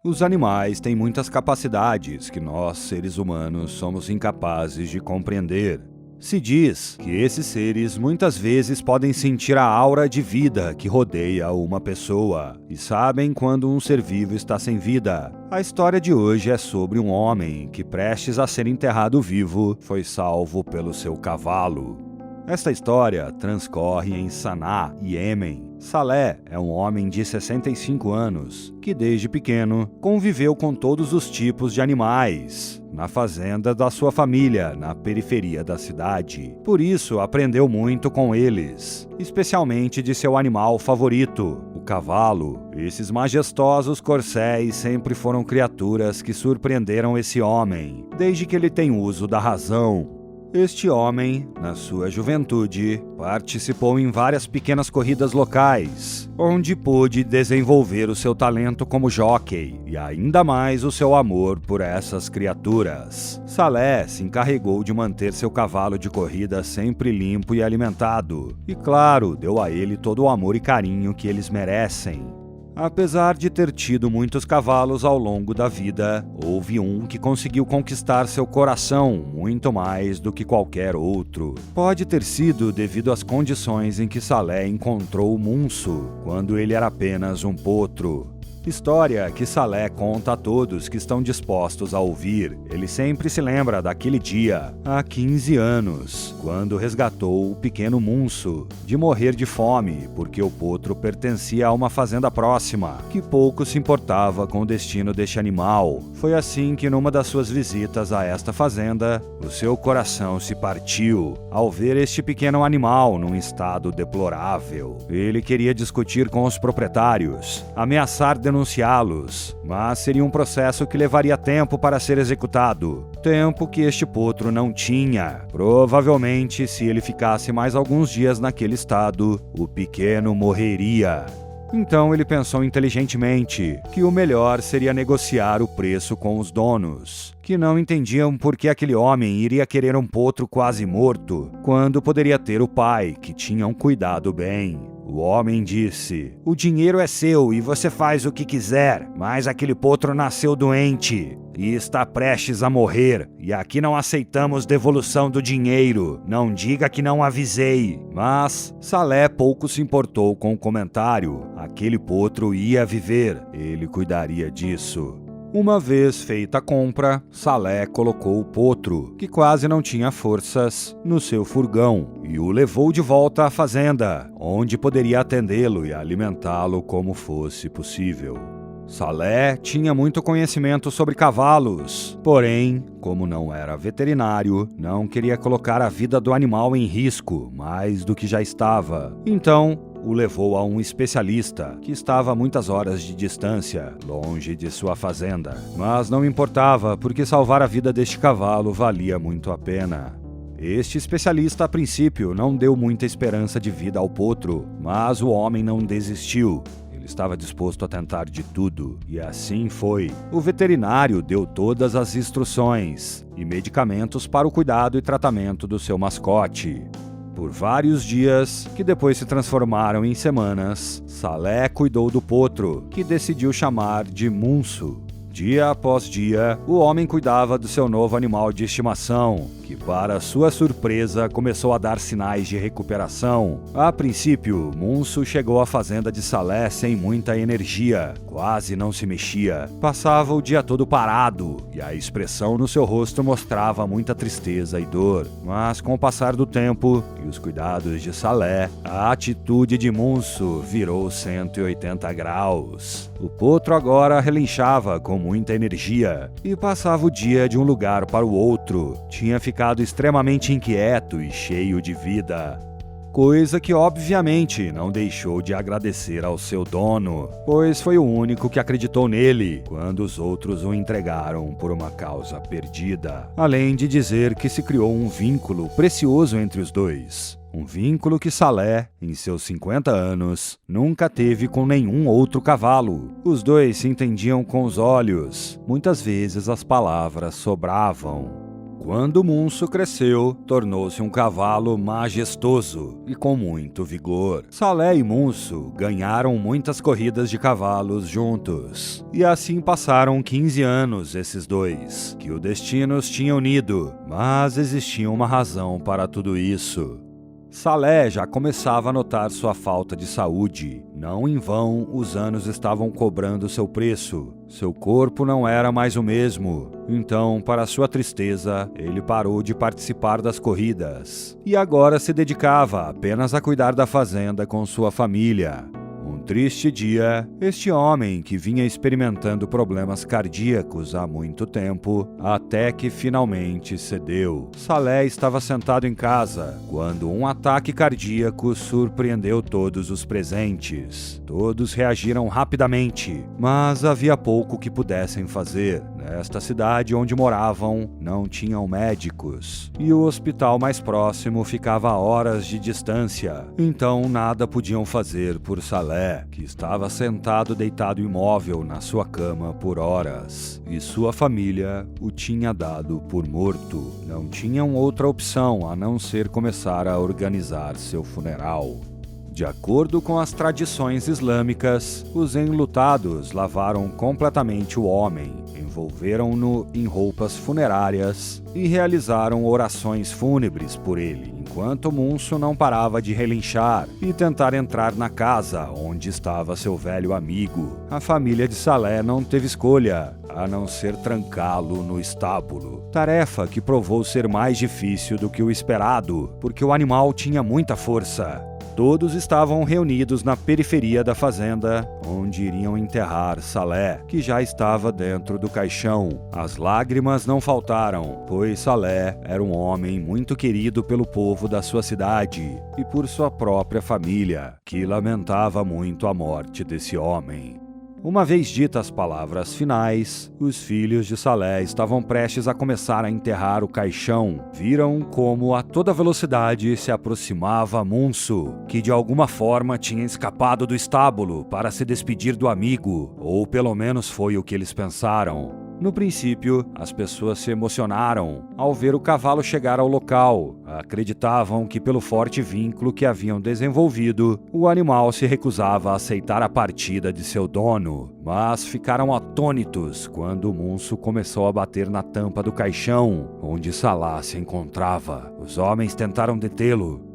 Os animais têm muitas capacidades que nós, seres humanos, somos incapazes de compreender. Se diz que esses seres muitas vezes podem sentir a aura de vida que rodeia uma pessoa e sabem quando um ser vivo está sem vida. A história de hoje é sobre um homem que, prestes a ser enterrado vivo, foi salvo pelo seu cavalo. Esta história transcorre em Saná, Iêmen. Salé é um homem de 65 anos que, desde pequeno, conviveu com todos os tipos de animais na fazenda da sua família, na periferia da cidade. Por isso, aprendeu muito com eles, especialmente de seu animal favorito, o cavalo. Esses majestosos corcéis sempre foram criaturas que surpreenderam esse homem, desde que ele tem uso da razão. Este homem, na sua juventude, participou em várias pequenas corridas locais, onde pôde desenvolver o seu talento como jockey e ainda mais o seu amor por essas criaturas. Salé se encarregou de manter seu cavalo de corrida sempre limpo e alimentado, e claro, deu a ele todo o amor e carinho que eles merecem. Apesar de ter tido muitos cavalos ao longo da vida, houve um que conseguiu conquistar seu coração muito mais do que qualquer outro. Pode ter sido devido às condições em que Salé encontrou Munso, quando ele era apenas um potro. História que Salé conta a todos que estão dispostos a ouvir. Ele sempre se lembra daquele dia, há 15 anos, quando resgatou o pequeno Munso de morrer de fome, porque o potro pertencia a uma fazenda próxima, que pouco se importava com o destino deste animal. Foi assim que, numa das suas visitas a esta fazenda, o seu coração se partiu ao ver este pequeno animal num estado deplorável. Ele queria discutir com os proprietários, ameaçar denunciá-los, mas seria um processo que levaria tempo para ser executado, tempo que este potro não tinha. Provavelmente, se ele ficasse mais alguns dias naquele estado, o pequeno morreria. Então ele pensou inteligentemente que o melhor seria negociar o preço com os donos, que não entendiam por que aquele homem iria querer um potro quase morto, quando poderia ter o pai, que tinha um cuidado bem. O homem disse: "O dinheiro é seu e você faz o que quiser, mas aquele potro nasceu doente e está prestes a morrer, e aqui não aceitamos devolução do dinheiro. Não diga que não avisei." Mas Salé pouco se importou com o comentário. Aquele potro ia viver, ele cuidaria disso. Uma vez feita a compra, Salé colocou o potro, que quase não tinha forças, no seu furgão e o levou de volta à fazenda, onde poderia atendê-lo e alimentá-lo como fosse possível. Salé tinha muito conhecimento sobre cavalos, porém, como não era veterinário, não queria colocar a vida do animal em risco mais do que já estava. Então, o levou a um especialista que estava a muitas horas de distância, longe de sua fazenda. Mas não importava, porque salvar a vida deste cavalo valia muito a pena. Este especialista, a princípio, não deu muita esperança de vida ao potro, mas o homem não desistiu. Ele estava disposto a tentar de tudo, e assim foi. O veterinário deu todas as instruções e medicamentos para o cuidado e tratamento do seu mascote. Por vários dias, que depois se transformaram em semanas, Salé cuidou do potro, que decidiu chamar de Munso. Dia após dia, o homem cuidava do seu novo animal de estimação, que, para sua surpresa, começou a dar sinais de recuperação. A princípio, Munso chegou à fazenda de Salé sem muita energia, quase não se mexia. Passava o dia todo parado, e a expressão no seu rosto mostrava muita tristeza e dor. Mas, com o passar do tempo e os cuidados de Salé, a atitude de Munso virou 180 graus. O potro agora relinchava com muita energia e passava o dia de um lugar para o outro. Tinha ficado extremamente inquieto e cheio de vida. Coisa que obviamente não deixou de agradecer ao seu dono, pois foi o único que acreditou nele quando os outros o entregaram por uma causa perdida. Além de dizer que se criou um vínculo precioso entre os dois. Um vínculo que Salé, em seus 50 anos, nunca teve com nenhum outro cavalo. Os dois se entendiam com os olhos. Muitas vezes as palavras sobravam. Quando Munso cresceu, tornou-se um cavalo majestoso e com muito vigor. Salé e Munso ganharam muitas corridas de cavalos juntos. E assim passaram 15 anos esses dois, que o destino os tinha unido, mas existia uma razão para tudo isso. Salé já começava a notar sua falta de saúde. Não em vão, os anos estavam cobrando seu preço. Seu corpo não era mais o mesmo. Então, para sua tristeza, ele parou de participar das corridas. E agora se dedicava apenas a cuidar da fazenda com sua família. Um triste dia, este homem que vinha experimentando problemas cardíacos há muito tempo, até que finalmente cedeu. Salé estava sentado em casa, quando um ataque cardíaco surpreendeu todos os presentes. Todos reagiram rapidamente, mas havia pouco que pudessem fazer. Nesta cidade onde moravam, não tinham médicos, e o hospital mais próximo ficava a horas de distância. Então nada podiam fazer por Salé, que estava sentado deitado imóvel na sua cama por horas, e sua família o tinha dado por morto. Não tinham outra opção a não ser começar a organizar seu funeral. De acordo com as tradições islâmicas, os enlutados lavaram completamente o homem, envolveram-no em roupas funerárias e realizaram orações fúnebres por ele, enquanto Munso não parava de relinchar e tentar entrar na casa onde estava seu velho amigo. A família de Salé não teve escolha, a não ser trancá-lo no estábulo. Tarefa que provou ser mais difícil do que o esperado, porque o animal tinha muita força. Todos estavam reunidos na periferia da fazenda, onde iriam enterrar Salé, que já estava dentro do caixão. As lágrimas não faltaram, pois Salé era um homem muito querido pelo povo da sua cidade e por sua própria família, que lamentava muito a morte desse homem. Uma vez ditas as palavras finais, os filhos de Salé estavam prestes a começar a enterrar o caixão. Viram como a toda velocidade se aproximava Munso, que de alguma forma tinha escapado do estábulo para se despedir do amigo, ou pelo menos foi o que eles pensaram. No princípio, as pessoas se emocionaram ao ver o cavalo chegar ao local. Acreditavam que, pelo forte vínculo que haviam desenvolvido, o animal se recusava a aceitar a partida de seu dono. Mas ficaram atônitos quando Munso começou a bater na tampa do caixão, onde Salá se encontrava. Os homens tentaram detê-lo,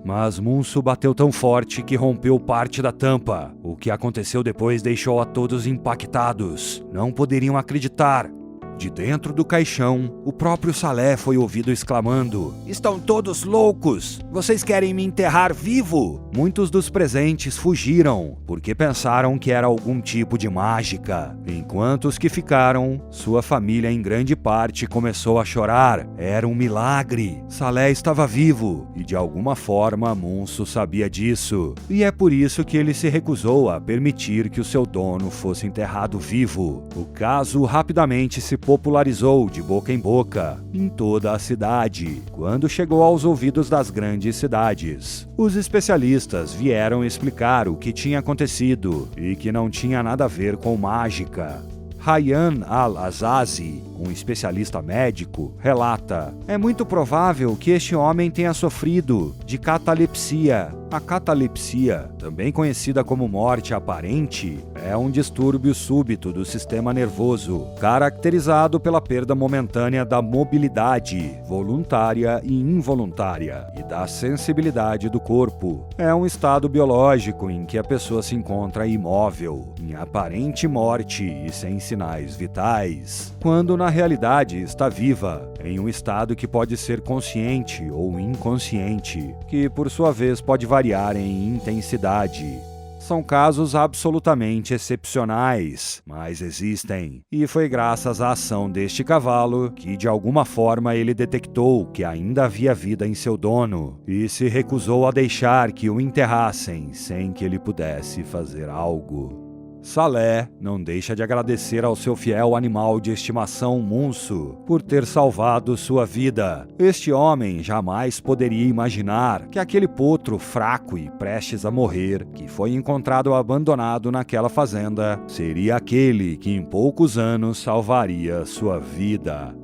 mas Munso bateu tão forte que rompeu parte da tampa. O que aconteceu depois deixou a todos impactados. Não poderiam acreditar. De dentro do caixão, o próprio Salé foi ouvido exclamando: "Estão todos loucos! Vocês querem me enterrar vivo?" Muitos dos presentes fugiram, porque pensaram que era algum tipo de mágica. Enquanto os que ficaram, sua família em grande parte começou a chorar. Era um milagre. Salé estava vivo, e de alguma forma Munso sabia disso. E é por isso que ele se recusou a permitir que o seu dono fosse enterrado vivo. O caso rapidamente se popularizou de boca em boca, em toda a cidade, quando chegou aos ouvidos das grandes cidades. Os especialistas vieram explicar o que tinha acontecido e que não tinha nada a ver com mágica. Hayyan al-Azazi, um especialista médico, relata: "É muito provável que este homem tenha sofrido de catalepsia. A catalepsia, também conhecida como morte aparente, é um distúrbio súbito do sistema nervoso, caracterizado pela perda momentânea da mobilidade, voluntária e involuntária, e da sensibilidade do corpo. É um estado biológico em que a pessoa se encontra imóvel, em aparente morte e sem sinais vitais, quando na realidade está viva, em um estado que pode ser consciente ou inconsciente, que por sua vez pode variar em intensidade. São casos absolutamente excepcionais, mas existem. E foi graças à ação deste cavalo que, de alguma forma, ele detectou que ainda havia vida em seu dono e se recusou a deixar que o enterrassem sem que ele pudesse fazer algo. Salé não deixa de agradecer ao seu fiel animal de estimação Munso por ter salvado sua vida. Este homem jamais poderia imaginar que aquele potro fraco e prestes a morrer, que foi encontrado abandonado naquela fazenda, seria aquele que em poucos anos salvaria sua vida.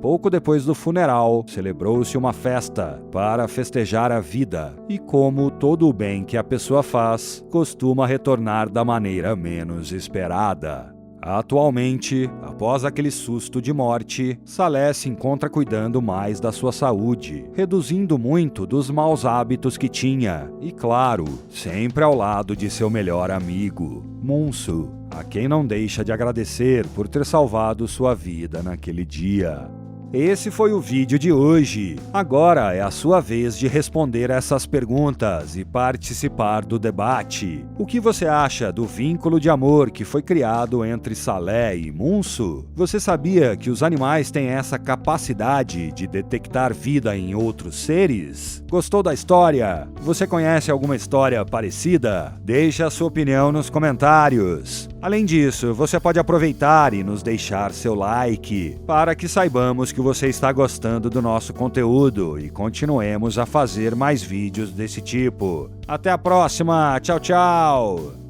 Pouco depois do funeral, celebrou-se uma festa para festejar a vida, e como todo o bem que a pessoa faz, costuma retornar da maneira menos esperada. Atualmente, após aquele susto de morte, Saleh se encontra cuidando mais da sua saúde, reduzindo muito dos maus hábitos que tinha e, claro, sempre ao lado de seu melhor amigo, Munso, a quem não deixa de agradecer por ter salvado sua vida naquele dia. Esse foi o vídeo de hoje. Agora é a sua vez de responder essas perguntas e participar do debate. O que você acha do vínculo de amor que foi criado entre Saleh e Munso? Você sabia que os animais têm essa capacidade de detectar vida em outros seres? Gostou da história? Você conhece alguma história parecida? Deixe a sua opinião nos comentários. Além disso, você pode aproveitar e nos deixar seu like para que saibamos que você está gostando do nosso conteúdo e continuemos a fazer mais vídeos desse tipo. Até a próxima! Tchau, tchau!